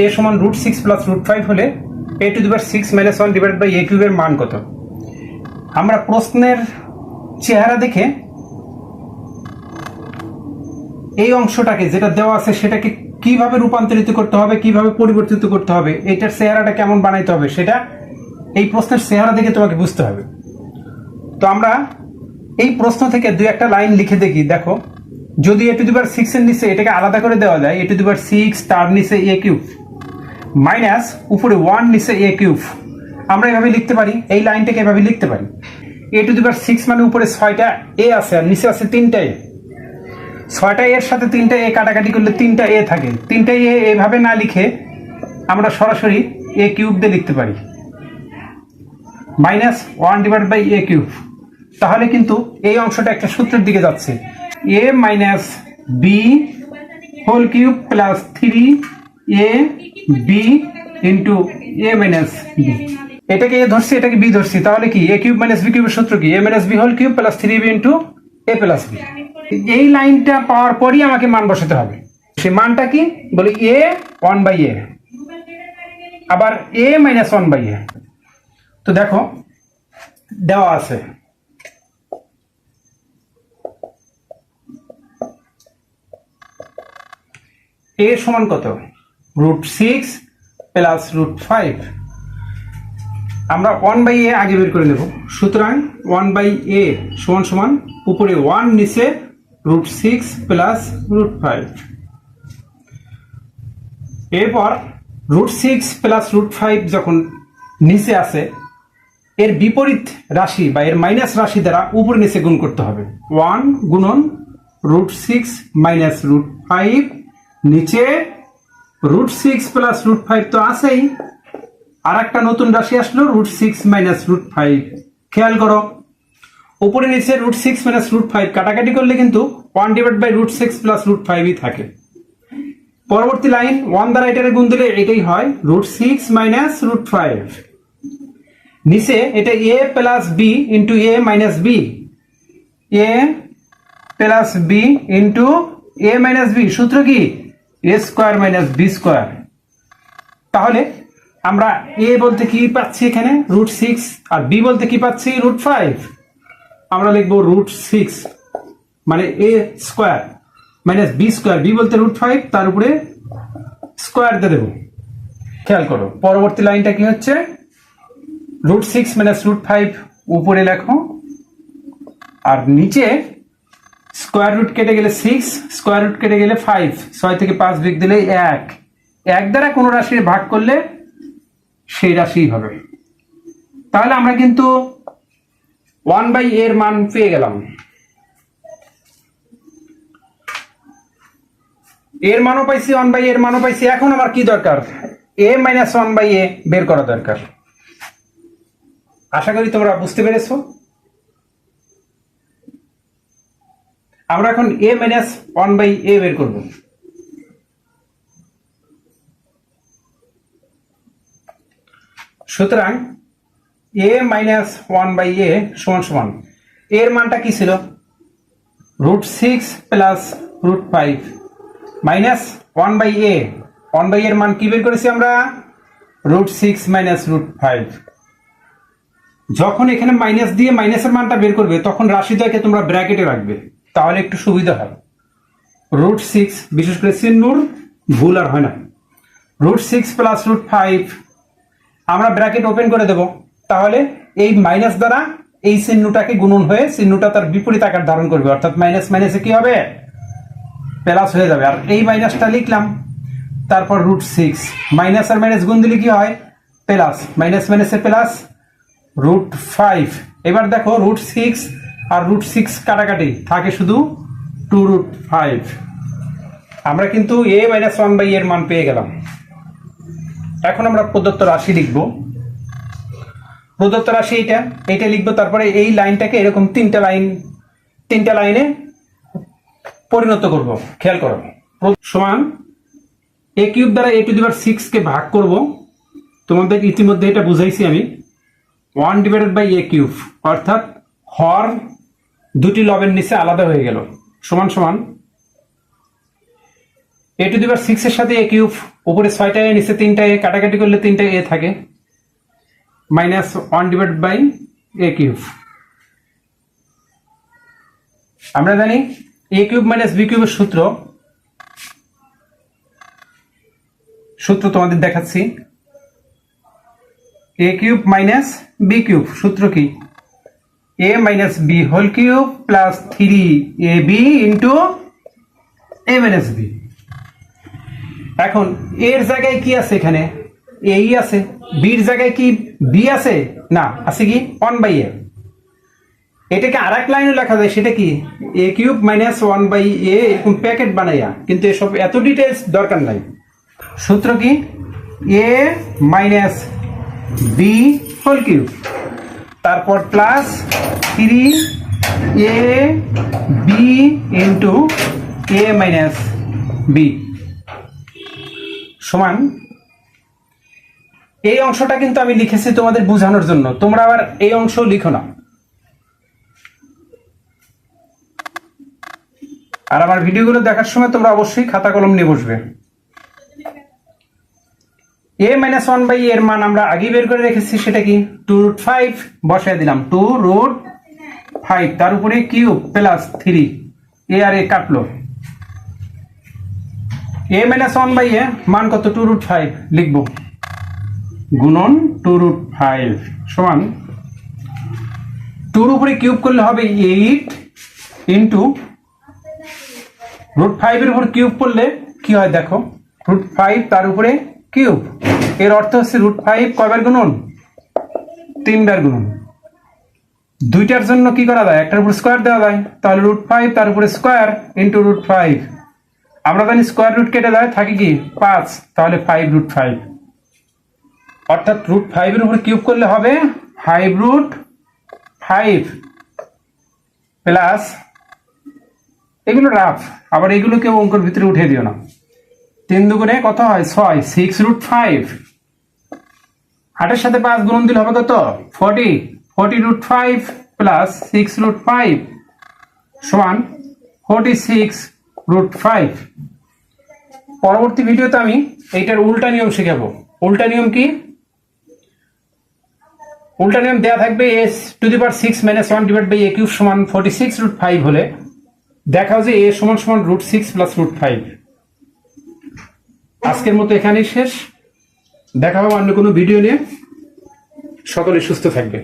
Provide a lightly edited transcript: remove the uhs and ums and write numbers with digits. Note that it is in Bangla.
এ সমান √6 প্লাস √5 হলে a⁶ - 1 ডিভাইডেড বাই a কিউবের মান কত? আমরা প্রশ্নের চেহারা দেখে এই অংশটাকে যেটা দেওয়া আছে সেটাকে কিভাবে রূপান্তরিত করতে হবে, কিভাবে পরিবর্তিত করতে হবে, এটার চেহারাটা কেমন বানাইতে হবে সেটা এই প্রশ্নের চেহারা দেখে তোমাকে বুঝতে হবে। তো আমরা এই প্রশ্ন থেকে দুই একটা লাইন লিখে দেখি। দেখো, যদি a⁶ এর নিচে এটাকে আলাদা করে দেওয়া যায়, a⁶ তার নিচে a কিউব মাইনাস উপরে 1 নিচে a কিউব, আমরা এভাবে লিখতে পারি। এই লাইনটাকে এভাবে লিখতে পারি, a⁶ মানে উপরে 6টা a আছে আর নিচে আছে 3টা a। 6টা এর সাথে 3টা a কাটাকাটি করলে 3টা a থাকে। 3টা a এভাবে না লিখে আমরা সরাসরি a কিউব দিয়ে লিখতে পারি, -1 ডিভাইড বাই a কিউব। তাহলে কিন্তু এই অংশটা একটা সূত্রের দিকে যাচ্ছে, a minus b whole cube plus 3ab into a minus b। এটাকে a ধরছি, এটাকে b ধরছি, তাহলে কি a কিউব মাইনাস b কিউবের সূত্র কি? a minus b whole cube plus 3ab into a plus b। এই লাইনটা পাওয়ার পরই আমাকে মান বসাতে হবে। সেই মানটা কি বলি? a 1/a আবার a মাইনাস 1/a। তো দেখো দেওয়া আছে a সমান কত? √6 প্লাস √5। আমরা 1/a আগে বের করে নেব। সুতরাং 1/a সমান সমান উপরে 1 নিচে √6 প্লাস √5। এরপর √6 প্লাস √5 যখন নিচে আসে, এর বিপরীত রাশি বা এর মাইনাস রাশি দ্বারা উপর নিচে গুণ করতে হবে। 1 গুণন √6 মাইনাস √5, নিচে √6 প্লাস √5 তো আছেই, আর একটা নতুন রাশি আসলো √6 মাইনাস √5। খেয়াল করো, উপরে নিচে √6 মাইনাস √5 কাটাকাটি করলে কিন্তু 1 ডিভাইড বাই √6 প্লাস √5ই থাকে। পরবর্তী লাইন 1 দ্বারা এটারে গুণ দিলে এটাই হয় √6 মাইনাস √5। নিচে এটা a plus b into a minus b, a plus b into a minus b। সূত্র কি? a square minus b square. তাহলে আমরা a বলতে কি পাচ্ছি এখানে? √6, আর b বলতে কি পাচ্ছি? √5। আমরা লিখবো √6 মানে a square minus b square, b বলতে √5, তার উপরে স্কোয়ার দিয়ে দেবো। খেয়াল করো পরবর্তী লাইনটা কি হচ্ছে? √6 মাইনাস √5 উপরে লেখো, আর নিচে স্কোয়ার রুট কেটে গেলে 6, স্কোয়ার রুট কেটে গেলে 5, 6 থেকে 5 বিয়োগ দিলে 1। 1 দ্বারা কোনো রাশির ভাগ করলে সেই রাশিই হবে। তাহলে আমরা কিন্তু 1/a এর মান পেয়ে গেলাম। এর মানও পাইছি, 1/a এর মানও পাইছি। এখন আমার কি দরকার? a মাইনাস 1/a বের করা দরকার। আশা করি তোমরা বুঝতে পেরেছো। আমরা এখন a মাইনাস 1/a বের করব। সুতরাং a মাইনাস 1/a সমান সমান এর মানটা কি ছিল? √6 প্লাস √5 মাইনাস 1/a। 1/a এর মান কি বের করেছি আমরা? √6 মাইনাস √5। যখন এখানে মাইনাস দিয়ে মাইনাসের মানটা বের করবে তখন রাশিটাকে তোমরা ব্র্যাকেটে রাখবে, তাহলে একটু সুবিধা হয়। √6 বিশেষ করে চিহ্নর ভুল আর হয় না। √6 প্লাস √5 আমরা ব্র্যাকেট ওপেন করে দেব, তাহলে এই মাইনাস দ্বারা এই চিহ্নটাকে গুণন হয়ে চিহ্নটা তার বিপরীত আকার ধারণ করবে, অর্থাৎ মাইনাস মাইনাসে কি হবে? প্লাস হয়ে যাবে। আর এই মাইনাসটা লিখলাম, তারপর √6 মাইনাস আর মাইনাস গুণ দিলে কি হয়? প্লাস, মাইনাস মাইনাসে প্লাস √5। এবার দেখো √6 আর √6 কাটাকাটি থাকে শুধু 2√5। আমরা কিন্তু a মাইনাস 1/a এর মান পেয়ে গেলাম। এখন আমরা প্রদত্ত রাশি লিখব। প্রদত্ত রাশি এইটা লিখবো, তারপরে এই লাইনটাকে এরকম তিনটা লাইনে পরিণত করব। খেয়াল করো, সমান a কিউব দ্বারা a⁶ কে ভাগ করব। তোমাদের ইতিমধ্যে এটা বুঝাইছি আমি। 1 ডিভাইডেড বাই a কিউব, অর্থাৎ হর দুটি লবের নিচে আলাদা হয়ে গেল, সমান সমান a⁶ এর সাথে a কিউব উপরে 6টা এ নিচে 3টা এ, কাটাকাটি করলে 3টা এ থাকে, minus 1 divide by a cube. আমরা জানি এ কিউব মাইনাস বি কিউবের সূত্র তোমাদের দেখাচ্ছি। A cube minus b cube সূত্র কি? A minus b whole cube plus 3ab into a minus b. এখন এর জায়গায় কি আছে? এখানে এই আছে। বির জায়গায় কি বি আছে? না, আছে কি 1/a। এটাকে আর এক লাইনে লেখা যায়, সেটা কি এ কিউব মাইনাস 1/a, এরকম প্যাকেট বানাইয়া, কিন্তু এসব এত ডিটেলস দরকার নাই। সূত্র কি? A minus b whole cube, তারপর plus 3ab into a minus B সমান। এই অংশটা কিন্তু আমি লিখেছি তোমাদের বোঝানোর জন্য, তোমরা আবার এই অংশ লিখো না। আর আমার ভিডিওগুলো দেখার সময় তোমরা অবশ্যই খাতা কলম নিয়ে বসবে। এ মাইনাস 1/a এর মান আমরা আগেই বের করে রেখেছি, সেটা কি 2√5 বসায় দিলাম, 2√5, তার উপরে কিউব প্লাস 3, এ আর এ কাটলো। এ মাইনাস 1/a মান কত? 2√5 লিখবো, গুণন 2√5 সমান 2 উপরে কিউব করলে হবে 8 ইন্টু √5 এর উপর কিউব করলে কি হয় দেখো, √5 তার উপরে কিউব। এর অর্থ হচ্ছে √5 কয়বার গুণন? 3 বার গুণন। দুইটার জন্য কি করা যায়? একটার উপর স্কোয়ার দেওয়া যায়, তাহলে √5 তার উপরে স্কোয়ার ইন্টু √5। আমরা জানি স্কোয়ার রুট কেটে যায়, থাকে কি 5, তাহলে 5√5। অর্থাৎ √5 এর উপর কিউব করলে হবে 5√5 প্লাস, এগুলো রাফ, আবার এগুলোকে অঙ্কের ভিতরে উঠে দিও না। 3 দুগুণে কত হয়? 6, 6√5। 8 এর সাথে 5 গুণন দিলে হবে কত? 40, 40√5 প্লাস 6√5 সমান 46√5। পরবর্তী ভিডিওতে আমি এইটার উল্টা নিয়ম শেখাবো। উল্টা নিয়ম কি? উল্টা নিয়ম দেয়া থাকবে s⁻6 - 1 divide by a cube সমান 46√5 হলে দেখাও যে a সমান সমান √6 প্লাস √5। আজকের মতো এখানেই শেষ, দেখা হবে অন্য কোনো ভিডিও নিয়ে। সকলে সুস্থ থাকবে।